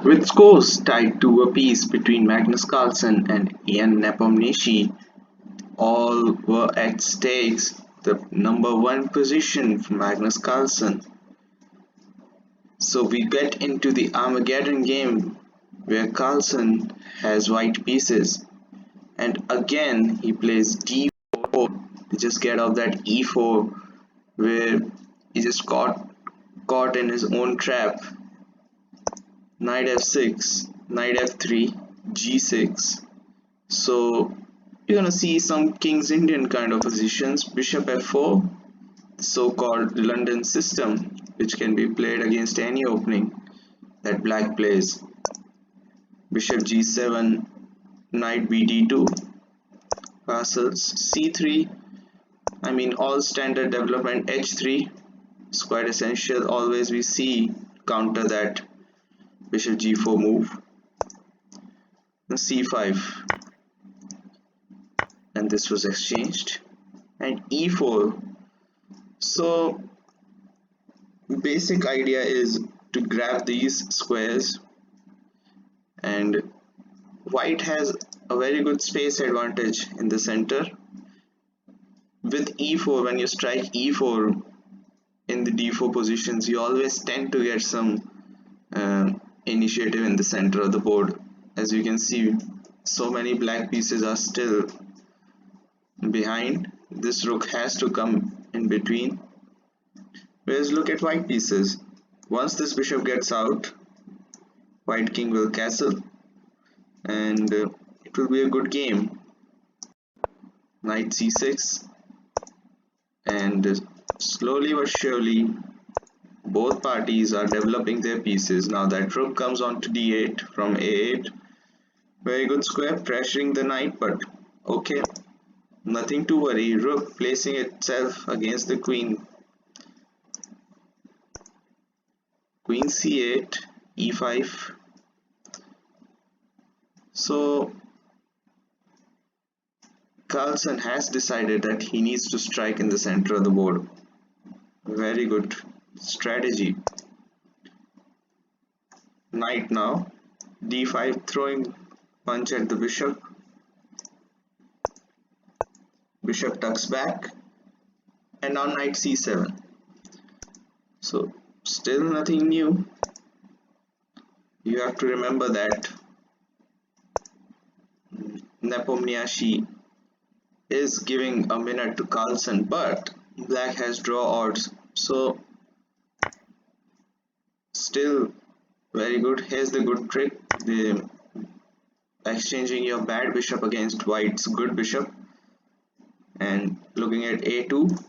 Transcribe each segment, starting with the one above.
With scores tied to a piece between Magnus Carlsen and Ian Nepomniachtchi, all were at stakes. The number one position for Magnus Carlsen. So we get into the Armageddon game where Carlsen has white pieces, and again he plays d4 to just get off that e4 where he just caught in his own trap. Knight f6, knight f3, g6. So you're gonna see some King's Indian kind of positions. Bishop f4, so-called London system, which can be played against any opening that black plays. Bishop g7, knight bd2, castles c3. I mean, all standard development. h3 is quite essential. Always we see counter that bishop g4 move. c5, and this was exchanged, and e4. So basic idea is to grab these squares, and white has a very good space advantage in the center. With e4, when you strike e4 in the d4 positions, you always tend to get some initiative in the center of the board. As you can see, so many black pieces are still behind. This rook has to come in between. Whereas look at white pieces. Once this bishop gets out, white king will castle, and it will be a good game. Knight c6, and slowly but surely both parties are developing their pieces. Now that rook comes on to d8 from a8. Very good square, pressuring the knight, but okay, nothing to worry. Rook placing itself against the queen. Queen c8, e5. So Carlsen has decided that he needs to strike in the center of the board. Very good strategy. Knight now, d5, throwing punch at the bishop. Bishop tucks back, and now knight c7. So still nothing new. You have to remember that Nepomniachtchi is giving a minute to Carlsen, but black has draw odds. So still very good. Here's the good trick, the exchanging your bad bishop against white's good bishop, and looking at a2.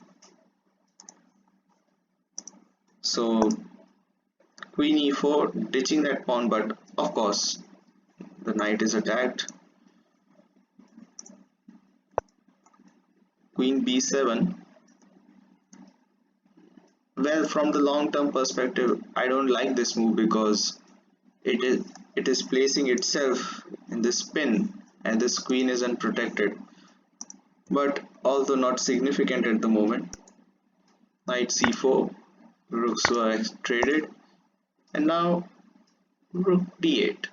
So queen e4, ditching that pawn, but of course the knight is attacked. Queen b7. Well, from the long-term perspective, I don't like this move because it is placing itself in the spin, and this queen is unprotected. But although not significant at the moment. Knight c4, rooks were traded, and now rook d8.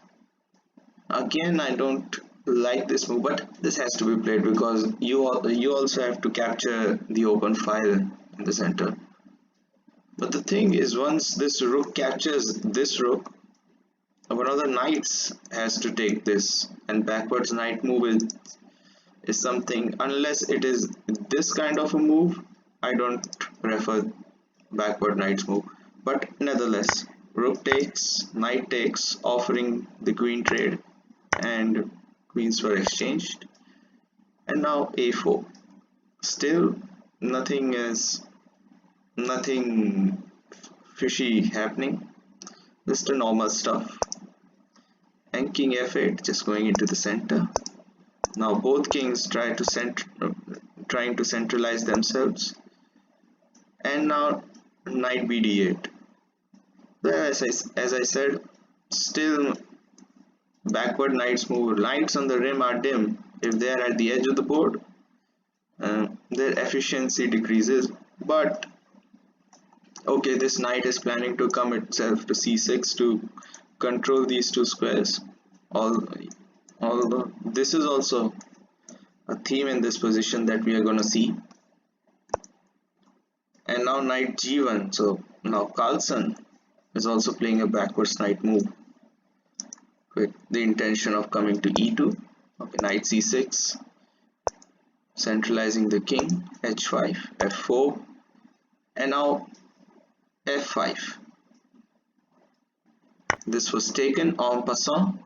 Again, I don't like this move, but this has to be played because you also have to capture the open file in the center. But the thing is, once this rook captures this rook, one of the knights has to take this, and backwards knight move is something, unless it is this kind of a move, I don't prefer backward knight's move. But nevertheless, rook takes, knight takes, offering the queen trade, and queens were exchanged. And now a4. Still nothing fishy happening, just a normal stuff. And king f8, just going into the center. Now both kings trying to centralize themselves, and now knight bd8. Well, as I said, still backward knights move. Knights on the rim are dim. If they are at the edge of the board, their efficiency decreases. But okay, this knight is planning to come itself to c6 to control these two squares. Although this is also a theme in this position that we are going to see. And now knight g1. So now Carlsen is also playing a backwards knight move with the intention of coming to e2. Okay, knight c6, centralizing the king, h5, f4, and now f5. This was taken en passant,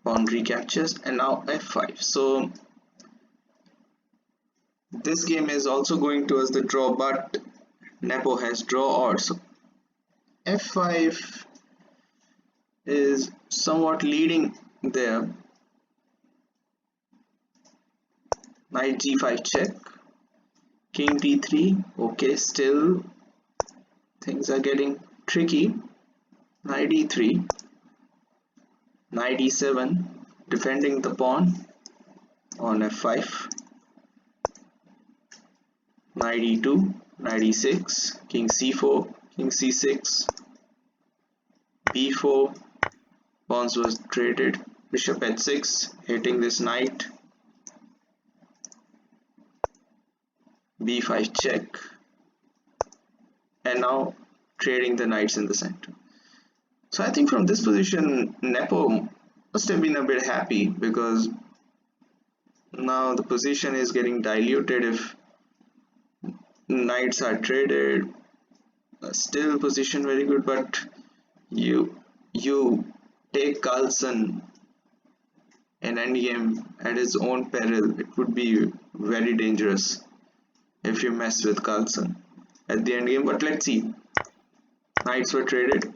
pawn recaptures, and now f5. So this game is also going towards the draw, but Nepo has draw odds. So f5 is somewhat leading there. Knight g5 check, king d3. Okay, still things are getting tricky. Knight e3, knight e7, defending the pawn on f5. Knight e2, knight e6, king c4, king c6, b4, pawns was traded, bishop h6, hitting this knight, b5 check, and now trading the knights in the center. So I think from this position, Nepo must have been a bit happy, because now the position is getting diluted if knights are traded. Still position very good, but you take Carlsen in endgame at his own peril. It would be very dangerous if you mess with Carlsen at the endgame. But let's see. Knights were traded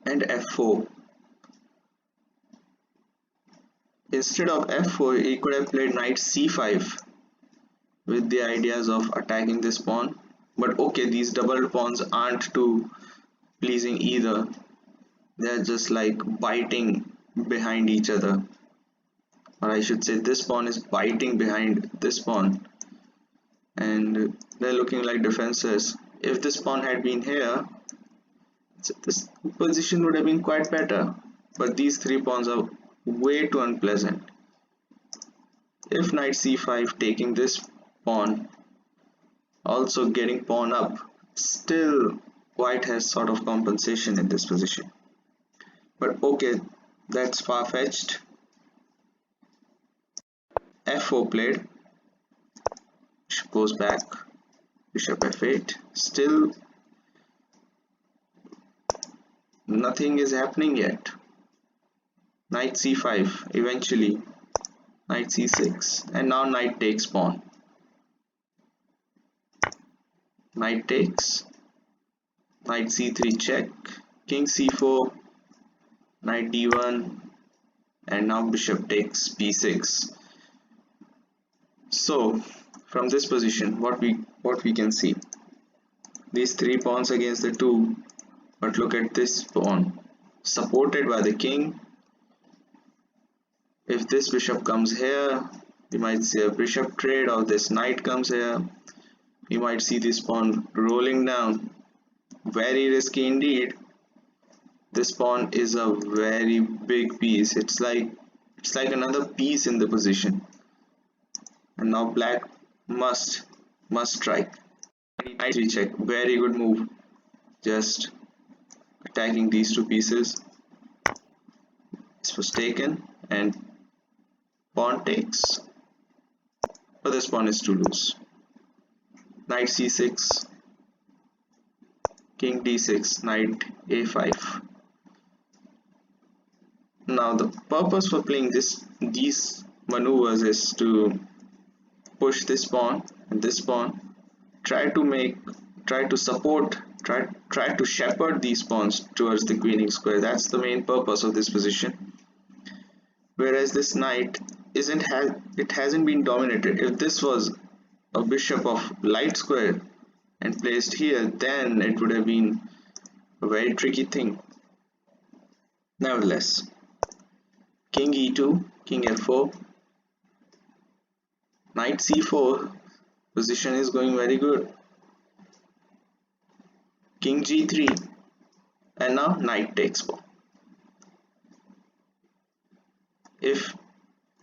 and f4. Instead of f4, he could have played knight c5 with the ideas of attacking this pawn. But okay, these double pawns aren't too pleasing either. They're just like biting behind each other. Or I should say, this pawn is biting behind this pawn. And they're looking like defenses. If this pawn had been here, this position would have been quite better. But these three pawns are way too unpleasant. If knight c5 taking this pawn, also getting pawn up, still white has sort of compensation in this position. But okay, that's far-fetched. f4 played, bishop goes back, bishop f8, still nothing is happening yet. Knight c5 eventually, knight c6, and now knight takes pawn. Knight takes, knight c3 check, king c4, knight d1, and now bishop takes b6. So from this position, what we can see, these three pawns against the two, but look at this pawn supported by the king. If this bishop comes here, you might see a bishop trade, or this knight comes here, you might see this pawn rolling down. Very risky indeed. This pawn is a very big piece. It's like another piece in the position. And now black must strike. Knight check. Very good move. Just attacking these two pieces. This was taken and pawn takes. But this pawn is too loose. Knight c6, king d6, knight a5. Now the purpose for playing these maneuvers is to push this pawn and this pawn, try to support, try to shepherd these pawns towards the queening square. That's the main purpose of this position. Whereas this knight hasn't been dominated. If this was a bishop of light square and placed here, then it would have been a very tricky thing. Nevertheless, king e2, king f4, knight c4, position is going very good. King g3, And now knight takes pawn. If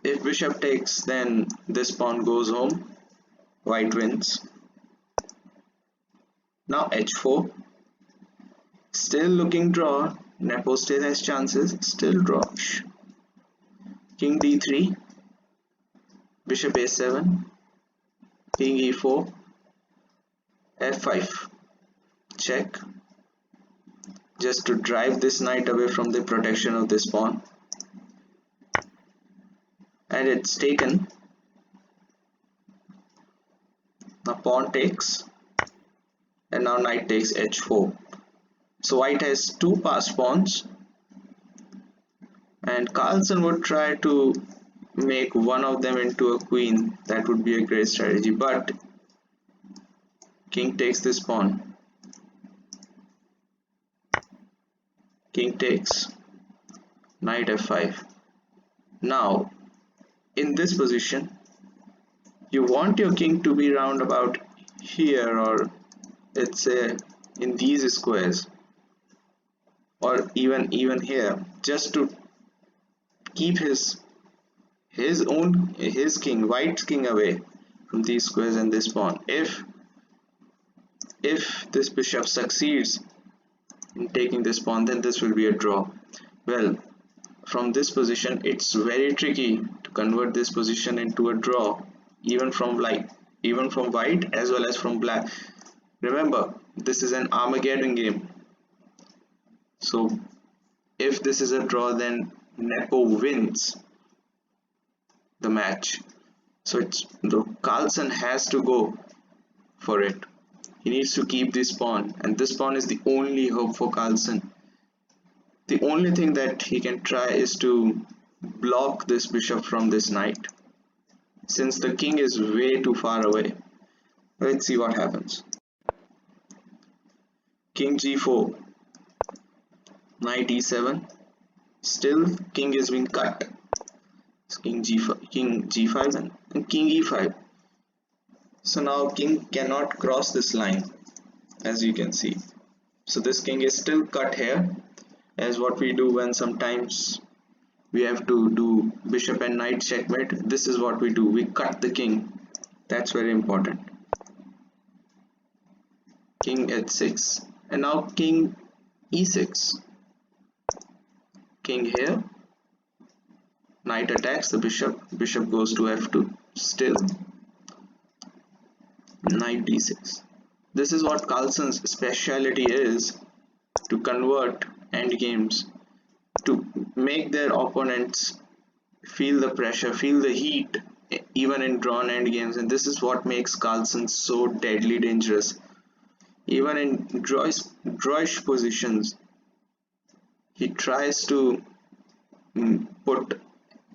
bishop takes, then this pawn goes home. White wins. Now h4. Still looking draw. Nepo still has chances. Still draw. King d3. Bishop a7. King e4. f5. Check. Just to drive this knight away from the protection of this pawn. And it's taken. Now pawn takes. And now knight takes h4. So white has two passed pawns. And Carlsen would try to make one of them into a queen. That would be a great strategy. But king takes this pawn. King takes. Knight f5. Now, in this position, you want your king to be round about here, or let's say in these squares, or even here, just to keep his king, white's king, away from these squares and this pawn. If this bishop succeeds in taking this pawn, then this will be a draw. Well, from this position, it's very tricky to convert this position into a draw, even from white as well as from black. Remember, this is an Armageddon game. So if this is a draw, then Nepo wins the match. So the Carlsen has to go for it. He needs to keep this pawn, and this pawn is the only hope for Carlsen. The only thing that he can try is to block this bishop from this knight, since the king is way too far away. Let's see what happens. King g4, knight e7. Still king is being cut. King g5 and king e5. So now king cannot cross this line, as you can see. So this king is still cut here, as what we do when sometimes we have to do bishop and knight checkmate. This is what we do. We cut the king. That's very important. King h6, and now king e6. King here. Knight attacks the bishop. Bishop goes to f2. Still knight d6. This is what Carlsen's speciality is, to convert endgames, to make their opponents feel the pressure, feel the heat, even in drawn endgames. And this is what makes Carlsen so deadly dangerous. Even in drawish positions, he tries to put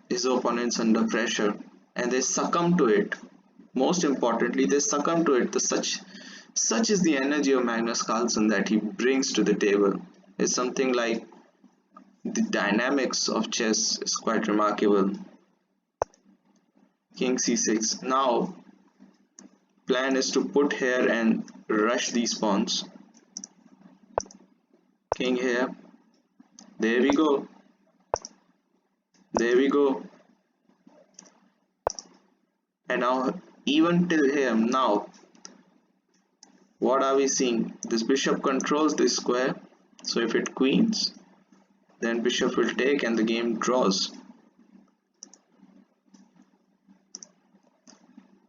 his opponents under pressure, and they succumb to it. Most importantly, they succumb to it. Such is the energy of Magnus Carlsen that he brings to the table. It's something like the dynamics of chess is quite remarkable. King c6. Now, plan is to put here and rush these pawns. King here. There we go. There we go. And now, even till here, now, what are we seeing? This bishop controls this square. So if it queens, then bishop will take and the game draws.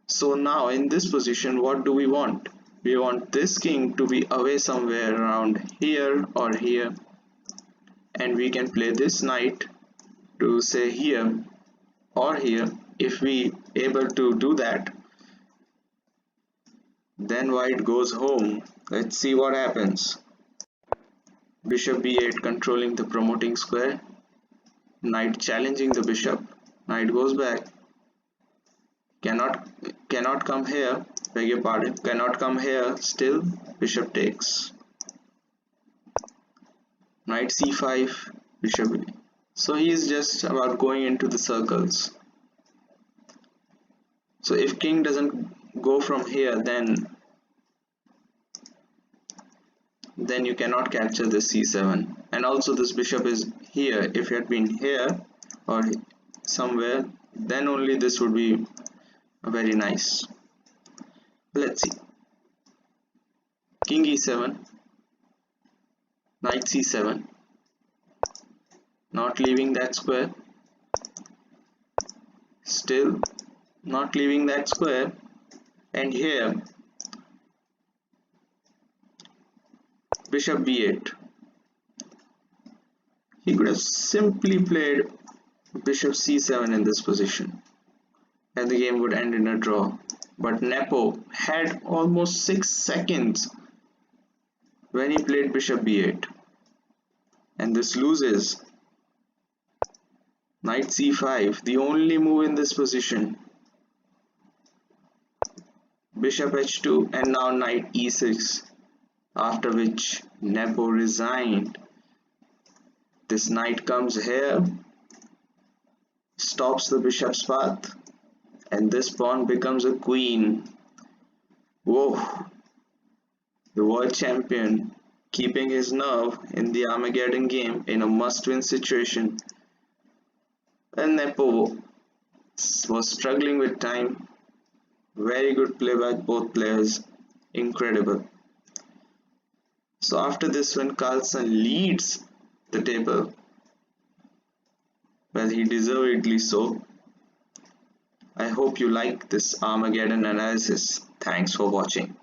So now in this position, what do we want? We want this king to be away somewhere around here or here, and we can play this knight to say here or here. If we able to do that, then white goes home. Let's see what happens. Bishop b8 controlling the promoting square. Knight challenging the bishop. Knight goes back. Cannot come here. Beg your pardon. Cannot come here. Still bishop takes. Knight c5. Bishop. So he is just about going into the circles. So if king doesn't go from here, then then you cannot capture this c7. And also this bishop is here. If it had been here or somewhere, then only this would be very nice. Let's see. King e7, knight c7, not leaving that square, still not leaving that square, and here bishop b8. He could have simply played bishop c7 in this position and the game would end in a draw. But Nepo had almost 6 seconds when he played bishop b8 and this loses. Knight c5, the only move in this position. Bishop h2 and now knight e6, after which Nepo resigned. This knight comes here, stops the bishop's path, and this pawn becomes a queen. Whoa! The world champion keeping his nerve in the Armageddon game in a must-win situation. And Nepo was struggling with time. Very good play by both players. Incredible. So after this, when Carlsen leads the table, well, he deservedly so. I hope you like this Armageddon analysis. Thanks for watching.